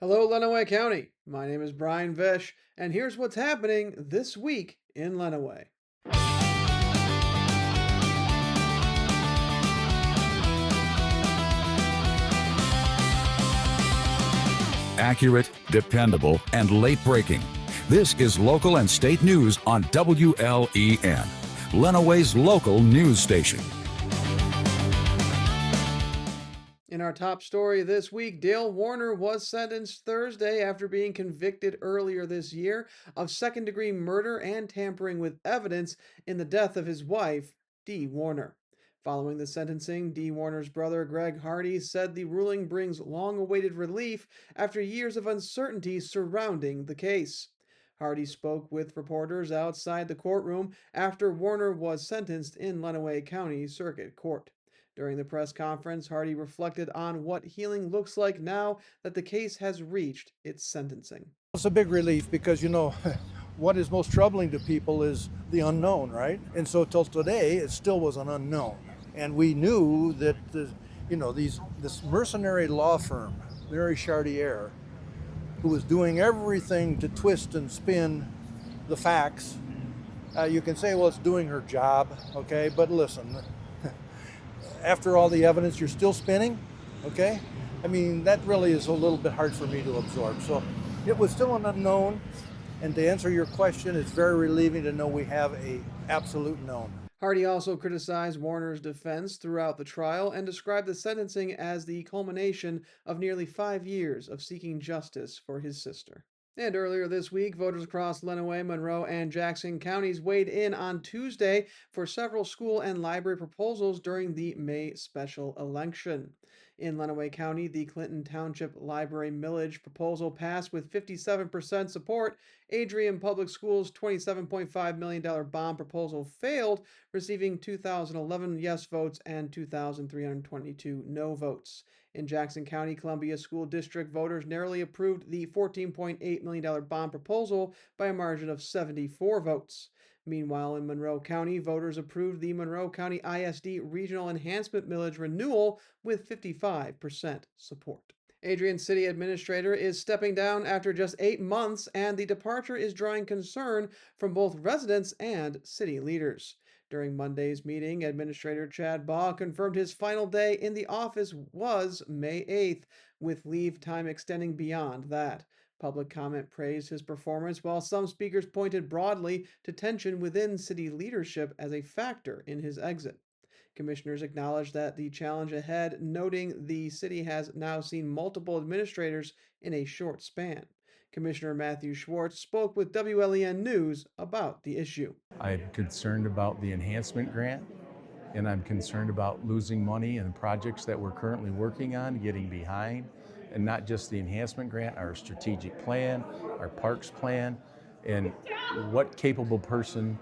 Hello, Lenawee County. My name is Brian Vish, and here's what's happening this week in Lenawee. Accurate, dependable, and late breaking. This is local and state news on WLEN, Lenawee's local news station. In our top story this week, Dale Warner was sentenced Thursday after being convicted earlier this year of second-degree murder and tampering with evidence in the death of his wife, Dee Warner. Following the sentencing, Dee Warner's brother Greg Hardy said the ruling brings long-awaited relief after years of uncertainty surrounding the case. Hardy spoke with reporters outside the courtroom after Warner was sentenced in Lenawee County Circuit Court. During the press conference, Hardy reflected on what healing looks like now that the case has reached its sentencing. It's a big relief because, what is most troubling to people is the unknown, right? And so till today, it still was an unknown. And we knew that, this mercenary law firm, Mary Chartier, who was doing everything to twist and spin the facts, you can say, well, it's doing her job, okay? But listen, after all the evidence, you're still spinning, okay? I mean, that really is a little bit hard for me to absorb. So it was still an unknown. And to answer your question, it's very relieving to know we have a absolute known. Hardy also criticized Warner's defense throughout the trial and described the sentencing as the culmination of nearly 5 years of seeking justice for his sister. And earlier this week, voters across Lenawee, Monroe, and Jackson counties weighed in on Tuesday for several school and library proposals during the May special election. In Lenawee County, the Clinton Township Library millage proposal passed with 57% support. Adrian Public Schools' $27.5 million bond proposal failed, receiving 2,011 yes votes and 2,322 no votes. In Jackson County, Columbia School District voters narrowly approved the $14.8 million bond proposal by a margin of 74 votes. Meanwhile, in Monroe County, voters approved the Monroe County ISD Regional Enhancement Millage renewal with 55% support. Adrian City Administrator is stepping down after just 8 months, and the departure is drawing concern from both residents and city leaders. During Monday's meeting, Administrator Chad Baugh confirmed his final day in the office was May 8th, with leave time extending beyond that. Public comment praised his performance, while some speakers pointed broadly to tension within city leadership as a factor in his exit. Commissioners acknowledged that the challenge ahead, noting the city has now seen multiple administrators in a short span. Commissioner Matthew Schwartz spoke with WLEN News about the issue. I'm concerned about the enhancement grant, and I'm concerned about losing money in projects that we're currently working on, getting behind, and not just the enhancement grant, our strategic plan, our parks plan, and what capable person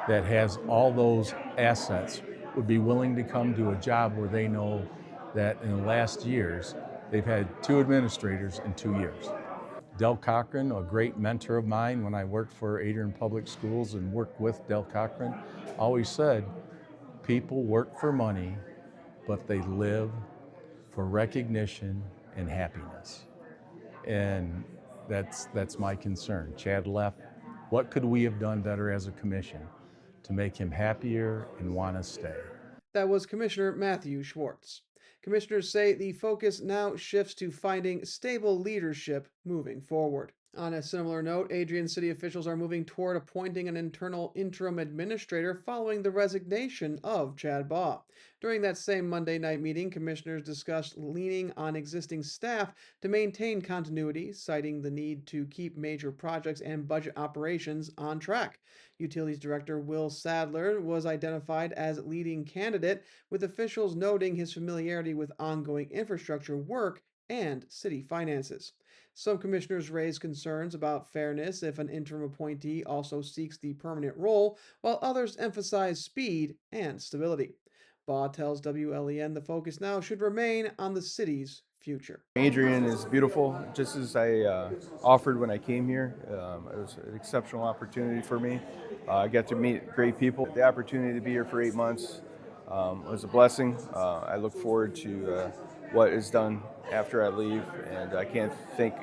that has all those assets would be willing to come to a job where they know that in the last years, they've had 2 administrators in 2 years. Del Cochran, a great mentor of mine when I worked for Adrian Public Schools and worked with Del Cochran, always said, people work for money, but they live for recognition and happiness. And that's my concern. Chad left. What could we have done better as a commission to make him happier and want to stay? That was Commissioner Matthew Schwartz. Commissioners say the focus now shifts to finding stable leadership moving forward. On a similar note, Adrian City officials are moving toward appointing an internal interim administrator following the resignation of Chad Baugh. During that same Monday night meeting, commissioners discussed leaning on existing staff to maintain continuity, citing the need to keep major projects and budget operations on track. Utilities Director Will Sadler was identified as leading candidate, with officials noting his familiarity with ongoing infrastructure work and city finances. Some commissioners raised concerns about fairness if an interim appointee also seeks the permanent role, while others emphasize speed and stability. Baugh tells WLEN the focus now should remain on the city's future. Adrian is beautiful, just as I offered when I came here. It was an exceptional opportunity for me. I got to meet great people. The opportunity to be here for 8 months was a blessing. I look forward to what is done after I leave, and I can't thank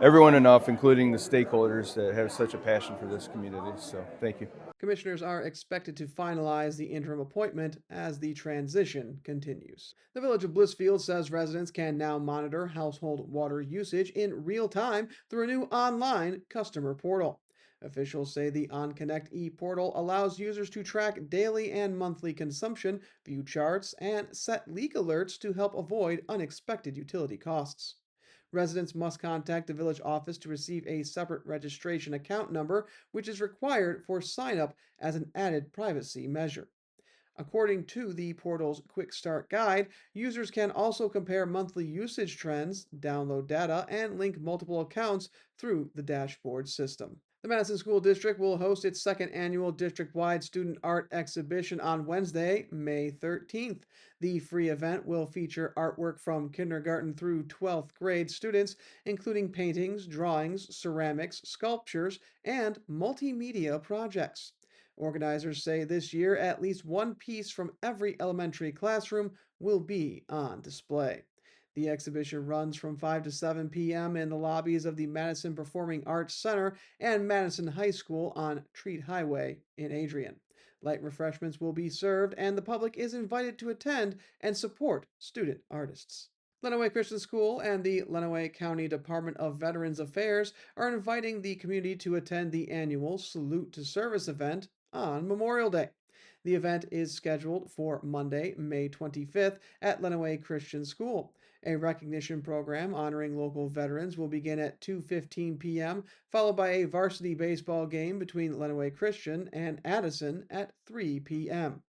everyone enough, including the stakeholders that have such a passion for this community. So thank you. Commissioners are expected to finalize the interim appointment as the transition continues. The Village of Blissfield says residents can now monitor household water usage in real time through a new online customer portal. Officials say the OnConnect e-portal allows users to track daily and monthly consumption, view charts, and set leak alerts to help avoid unexpected utility costs. Residents must contact the village office to receive a separate registration account number, which is required for sign up as an added privacy measure. According to the portal's Quick Start Guide, users can also compare monthly usage trends, download data, and link multiple accounts through the dashboard system. The Madison School District will host its second annual district-wide student art exhibition on Wednesday, May 13th. The free event will feature artwork from kindergarten through 12th grade students, including paintings, drawings, ceramics, sculptures, and multimedia projects. Organizers say this year at least one piece from every elementary classroom will be on display. The exhibition runs from 5 to 7 p.m. in the lobbies of the Madison Performing Arts Center and Madison High School on Treat Highway in Adrian. Light refreshments will be served, and the public is invited to attend and support student artists. Lenawee Christian School and the Lenawee County Department of Veterans Affairs are inviting the community to attend the annual Salute to Service event on Memorial Day. The event is scheduled for Monday, May 25th at Lenawee Christian School. A recognition program honoring local veterans will begin at 2:15 p.m., followed by a varsity baseball game between Lenawee Christian and Addison at 3 p.m.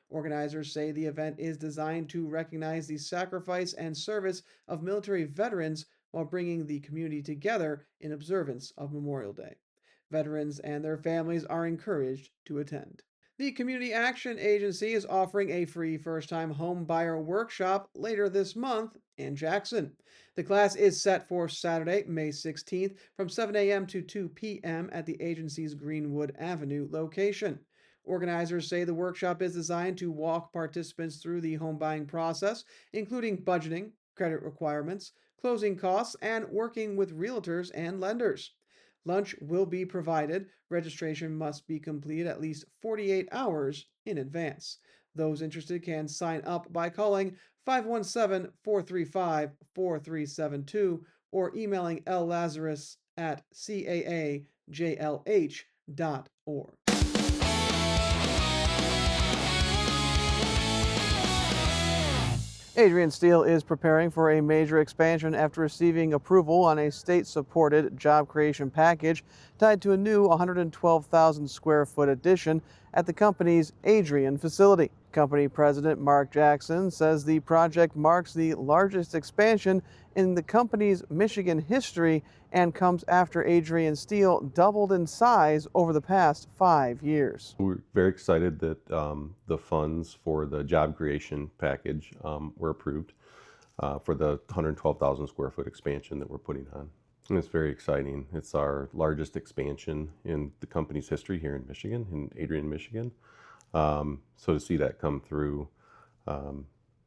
Organizers say the event is designed to recognize the sacrifice and service of military veterans while bringing the community together in observance of Memorial Day. Veterans and their families are encouraged to attend. The Community Action Agency is offering a free first-time home buyer workshop later this month in Jackson. The class is set for Saturday, May 16th from 7 a.m. to 2 p.m. at the agency's Greenwood Avenue location. Organizers say the workshop is designed to walk participants through the home buying process, including budgeting, credit requirements, closing costs, and working with realtors and lenders. Lunch will be provided. Registration must be completed at least 48 hours in advance. Those interested can sign up by calling 517 435 4372 or emailing lazarus@caajlh.org. Adrian Steel is preparing for a major expansion after receiving approval on a state-supported job creation package tied to a new 112,000 square foot addition at the company's Adrian facility. Company President Mark Jackson says the project marks the largest expansion in the company's Michigan history and comes after Adrian Steel doubled in size over the past 5 years. We're very excited that the funds for the job creation package were approved for the 112,000 square foot expansion that we're putting on. And it's very exciting. It's our largest expansion in the company's history here in Michigan, in Adrian, Michigan. So to see that come through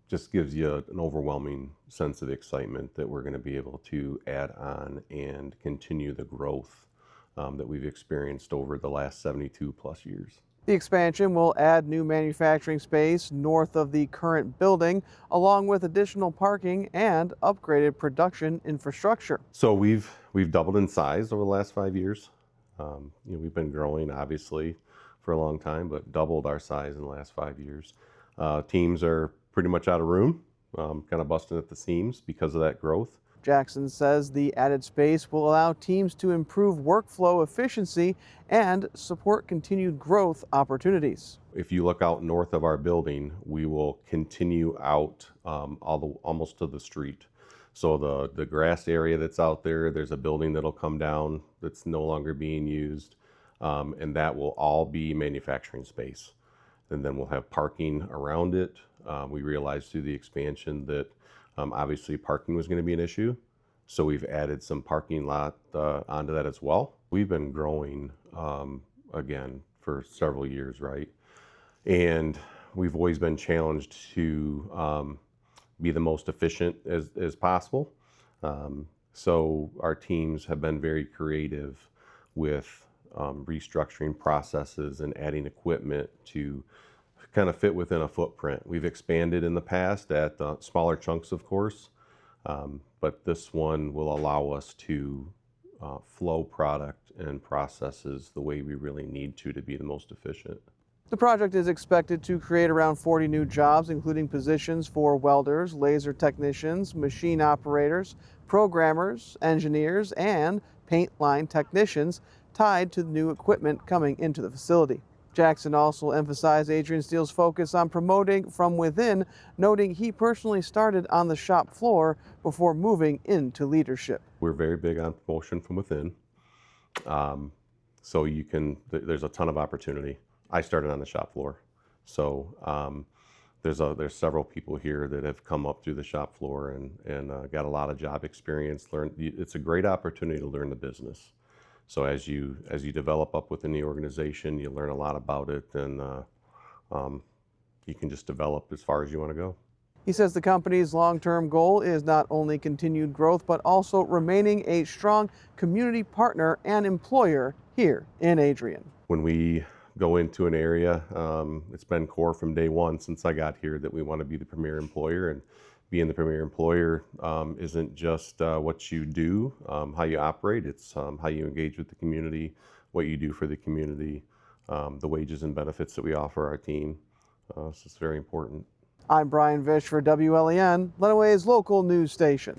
just gives you an overwhelming sense of excitement that we're going to be able to add on and continue the growth that we've experienced over the last 72 plus years. The expansion will add new manufacturing space north of the current building, along with additional parking and upgraded production infrastructure. So we've doubled in size over the last 5 years. We've been growing obviously for a long time, but doubled our size in the last 5 years. Teams are pretty much out of room, kind of busting at the seams because of that growth. Jackson says the added space will allow teams to improve workflow efficiency and support continued growth opportunities. If you look out north of our building, we will continue out almost to the street. So the grass area that's out there, there's a building that'll come down that's no longer being used, and that will all be manufacturing space. And then we'll have parking around it. We realized through the expansion that obviously parking was going to be an issue, so we've added some parking lot onto that as well. We've been growing again for several years, right? And we've always been challenged to be the most efficient as possible. So our teams have been very creative with restructuring processes and adding equipment to kind of fit within a footprint. We've expanded in the past at smaller chunks, of course, but this one will allow us to flow product and processes the way we really need to be the most efficient. The project is expected to create around 40 new jobs, including positions for welders, laser technicians, machine operators, programmers, engineers, and paint line technicians tied to the new equipment coming into the facility. Jackson also emphasized Adrian Steel's focus on promoting from within, noting he personally started on the shop floor before moving into leadership. We're very big on promotion from within. So there's a ton of opportunity. I started on the shop floor. So there's several people here that have come up through the shop floor and got a lot of job experience. It's a great opportunity to learn the business. So as you develop up within the organization, you learn a lot about it, and you can just develop as far as you want to go. He says the company's long-term goal is not only continued growth, but also remaining a strong community partner and employer here in Adrian. When we go into an area, it's been core from day one since I got here that we want to be the premier employer, and being the premier employer isn't just what you do, how you operate, it's how you engage with the community, what you do for the community, the wages and benefits that we offer our team. So it's very important. I'm Brian Vish for WLEN, Lenawee's local news station.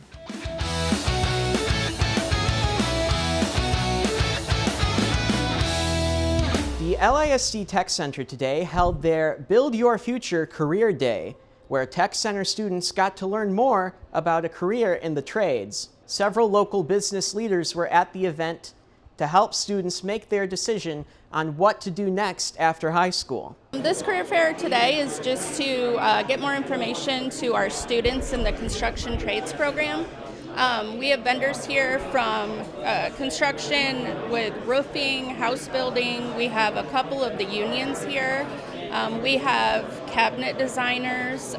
The LISD Tech Center today held their Build Your Future Career Day, where Tech Center students got to learn more about a career in the trades. Several local business leaders were at the event to help students make their decision on what to do next after high school. This career fair today is just to get more information to our students in the construction trades program. We have vendors here from construction with roofing, house building. We have a couple of the unions here. We have cabinet designers.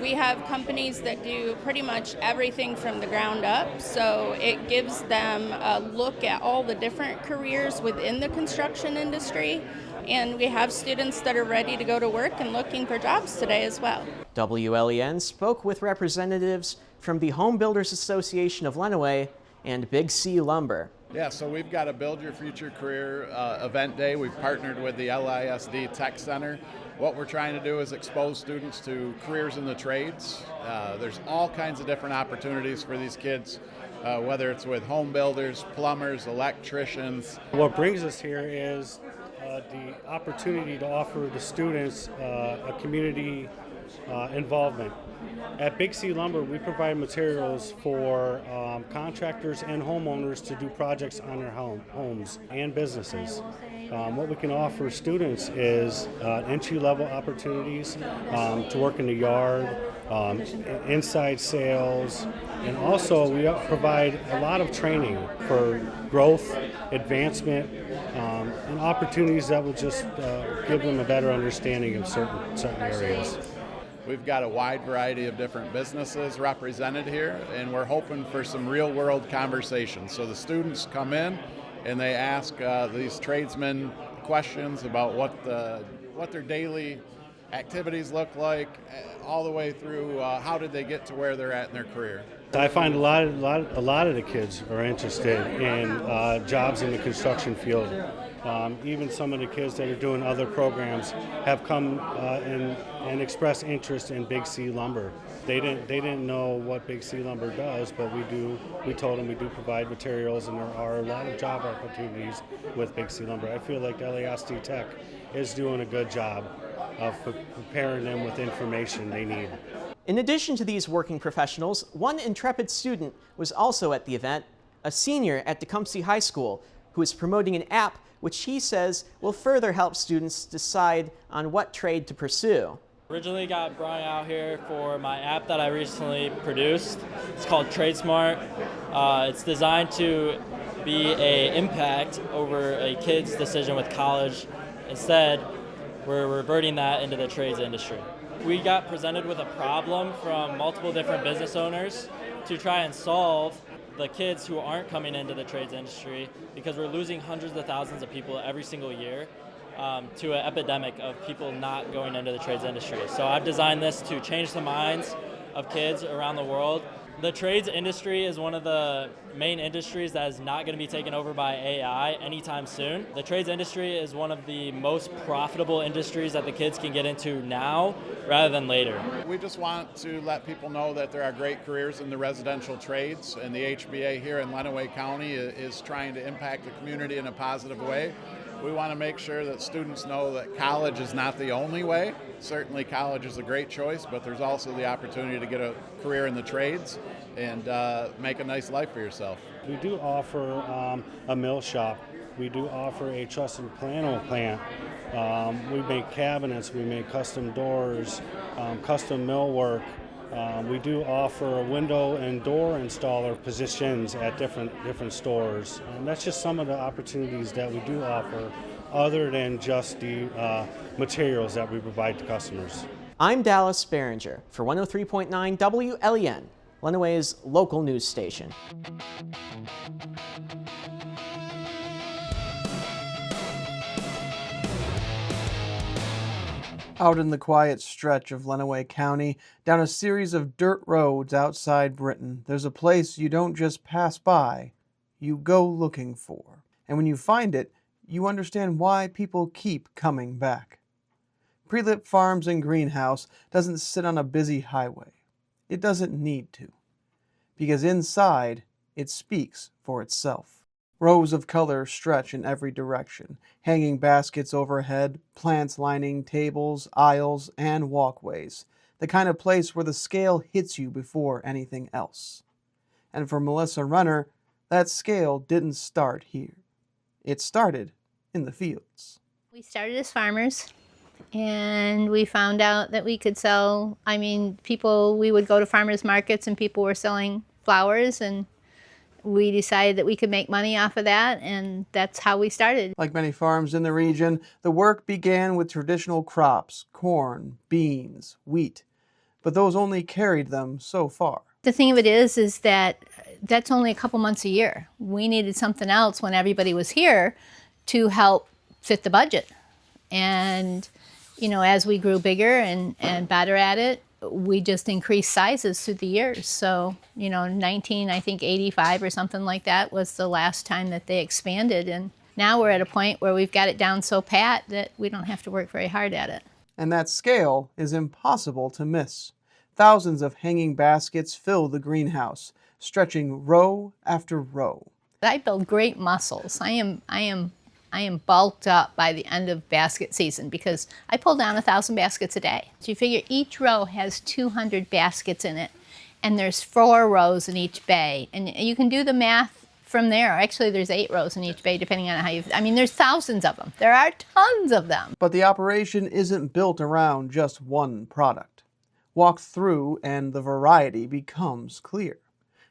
We have companies that do pretty much everything from the ground up, so it gives them a look at all the different careers within the construction industry, and we have students that are ready to go to work and looking for jobs today as well. WLEN spoke with representatives from the Home Builders Association of Lenawee and Big C Lumber. Yeah, so we've got a Build Your Future Career event day. We've partnered with the LISD Tech Center. What we're trying to do is expose students to careers in the trades. There's all kinds of different opportunities for these kids, whether it's with home builders, plumbers, electricians. What brings us here is the opportunity to offer the students a community involvement. At Big C Lumber, we provide materials for contractors and homeowners to do projects on their homes and businesses. What we can offer students is entry-level opportunities to work in the yard, inside sales, and also we provide a lot of training for growth, advancement, and opportunities that will just give them a better understanding of certain areas. We've got a wide variety of different businesses represented here, and we're hoping for some real-world conversations. So the students come in and they ask these tradesmen questions about what their daily activities look like, all the way through how did they get to where they're at in their career. I find a lot of the kids are interested in jobs in the construction field. Even some of the kids that are doing other programs have come and expressed interest in Big C Lumber. They didn't know what Big C Lumber does, but we told them we do provide materials, and there are a lot of job opportunities with Big C Lumber. I feel like LISD Tech is doing a good job of preparing them with information they need. In addition to these working professionals, one intrepid student was also at the event, a senior at Tecumseh High School, who is promoting an app which he says will further help students decide on what trade to pursue. Originally got Brian out here for my app that I recently produced. It's called TradeSmart. It's designed to be an impact over a kid's decision with college. Instead, we're reverting that into the trades industry. We got presented with a problem from multiple different business owners to try and solve the kids who aren't coming into the trades industry, because we're losing hundreds of thousands of people every single year to an epidemic of people not going into the trades industry. So I've designed this to change the minds of kids around the world. The trades industry is one of the main industries that is not going to be taken over by AI anytime soon. The trades industry is one of the most profitable industries that the kids can get into now rather than later. We just want to let people know that there are great careers in the residential trades, and the HBA here in Lenawee County is trying to impact the community in a positive way. We want to make sure that students know that college is not the only way. Certainly college is a great choice, but there's also the opportunity to get a career in the trades and make a nice life for yourself. We do offer a mill shop. We do offer a truss and plano plant. We make cabinets, we make custom doors, custom millwork. We do offer window and door installer positions at different stores. And that's just some of the opportunities that we do offer, other than just the materials that we provide to customers. I'm Dallas Behringer for 103.9 WLEN, Lenawee's local news station. Out in the quiet stretch of Lenawee County, down a series of dirt roads outside Britton, there's a place you don't just pass by, you go looking for. And when you find it, you understand why people keep coming back. Prielipp Farms and Greenhouse doesn't sit on a busy highway. It doesn't need to. Because inside, it speaks for itself. Rows of color stretch in every direction, hanging baskets overhead, plants lining tables, aisles, and walkways. The kind of place where the scale hits you before anything else. And for Melissa Runner, that scale didn't start here. It started in the fields. We started as farmers, and we found out that we could sell, we would go to farmers markets and people were selling flowers, and we decided that we could make money off of that, and that's how we started. Like many farms in the region, the work began with traditional crops, corn, beans, wheat, but those only carried them so far. The thing of it is that that's only a couple months a year. We needed something else when everybody was here to help fit the budget. And, as we grew bigger and better at it, we just increased sizes through the years. So, 1985 or something like that was the last time that they expanded. And now we're at a point where we've got it down so pat that we don't have to work very hard at it. And that scale is impossible to miss. Thousands of hanging baskets fill the greenhouse, stretching row after row. I build great muscles. I am bulked up by the end of basket season because I pull down 1,000 baskets a day. So you figure each row has 200 baskets in it, and there's 4 rows in each bay. And you can do the math from there. Actually, there's 8 rows in each bay, depending on how there's thousands of them. There are tons of them. But the operation isn't built around just one product. Walk through and the variety becomes clear.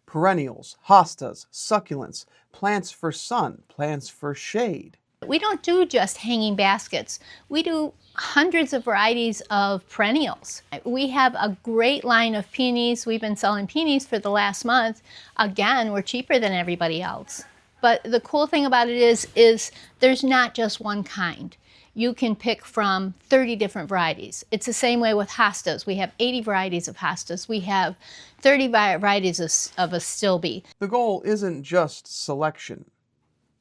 Perennials, hostas, succulents, plants for sun, plants for shade. We don't do just hanging baskets. We do hundreds of varieties of perennials. We have a great line of peonies. We've been selling peonies for the last month. Again, we're cheaper than everybody else. But the cool thing about it is there's not just one kind. You can pick from 30 different varieties. It's the same way with hostas. We have 80 varieties of hostas. We have 30 varieties of astilbe. The goal isn't just selection,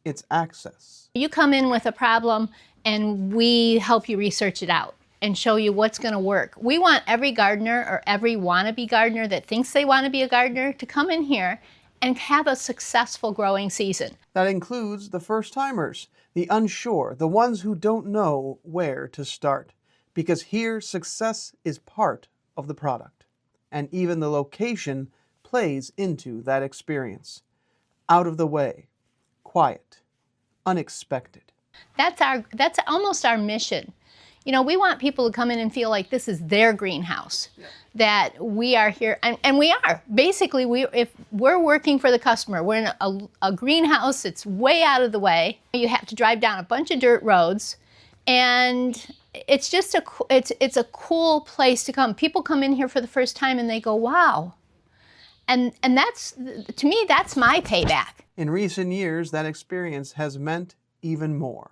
it's access. You come in with a problem and we help you research it out and show you what's going to work. We want every gardener or every wannabe gardener that thinks they want to be a gardener to come in here and have a successful growing season. That includes the first-timers, the unsure, the ones who don't know where to start. Because here, success is part of the product. And even the location plays into that experience. Out of the way, quiet, unexpected. That's almost our mission. We want people to come in and feel like this is their greenhouse, that we are here, and we are. Basically, if we're working for the customer, we're in a greenhouse, it's way out of the way. You have to drive down a bunch of dirt roads, and it's just it's a cool place to come. People come in here for the first time and they go, wow. And that's, to me, that's my payback. In recent years, that experience has meant even more.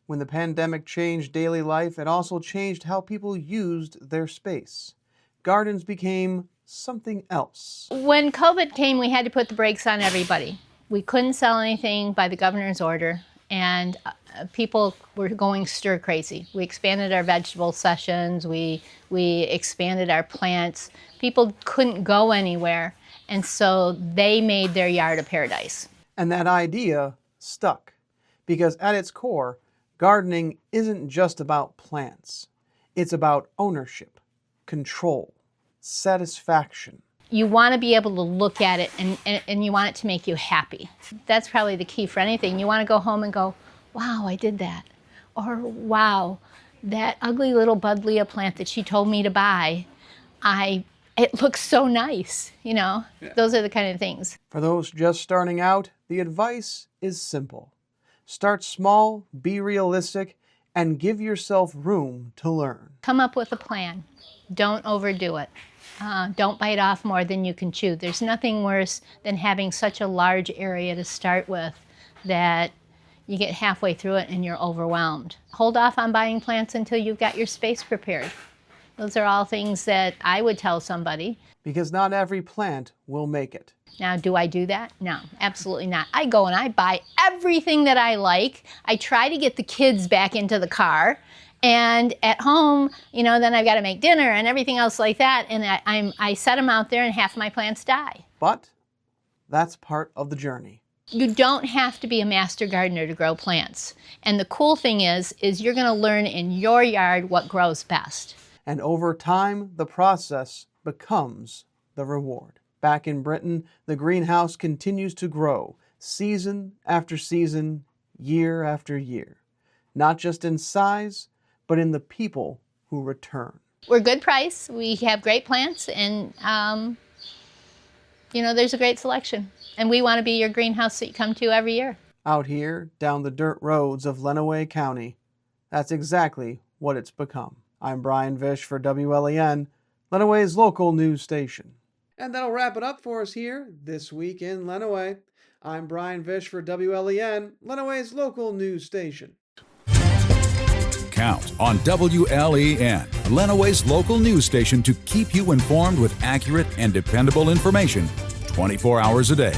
When the pandemic changed daily life, it also changed how people used their space. Gardens became something else. When COVID came, we had to put the brakes on everybody. We couldn't sell anything by the governor's order, and people were going stir crazy. We expanded our vegetable sessions, we expanded our plants. People couldn't go anywhere, and so they made their yard a paradise. And that idea stuck, because at its core, gardening isn't just about plants. It's about ownership, control, satisfaction. You want to be able to look at it and you want it to make you happy. That's probably the key for anything. You want to go home and go, wow, I did that. Or wow, that ugly little buddleia plant that she told me to buy, it looks so nice, you know? Yeah. Those are the kind of things. For those just starting out, the advice is simple. Start small, be realistic, and give yourself room to learn. Come up with a plan. Don't overdo it. Don't bite off more than you can chew. There's nothing worse than having such a large area to start with that you get halfway through it and you're overwhelmed. Hold off on buying plants until you've got your space prepared. Those are all things that I would tell somebody. Because not every plant will make it. Now, do I do that? No, absolutely not. I go and I buy everything that I like. I try to get the kids back into the car. And at home, you know, then I've got to make dinner and everything else like that. And I set them out there and half my plants die. But that's part of the journey. You don't have to be a master gardener to grow plants. And the cool thing is you're going to learn in your yard what grows best. And over time, the process becomes the reward. Back in Britton, the greenhouse continues to grow, season after season, year after year. Not just in size, but in the people who return. We're good price, we have great plants, and you know, there's a great selection. And we want to be your greenhouse that you come to every year. Out here, down the dirt roads of Lenawee County, that's exactly what it's become. I'm Brian Vish for WLEN, Lenawee's local news station. And that'll wrap it up for us here this week in Lenawee. I'm Brian Vish for WLEN, Lenawee's local news station. Count on WLEN, Lenawee's local news station, to keep you informed with accurate and dependable information 24 hours a day.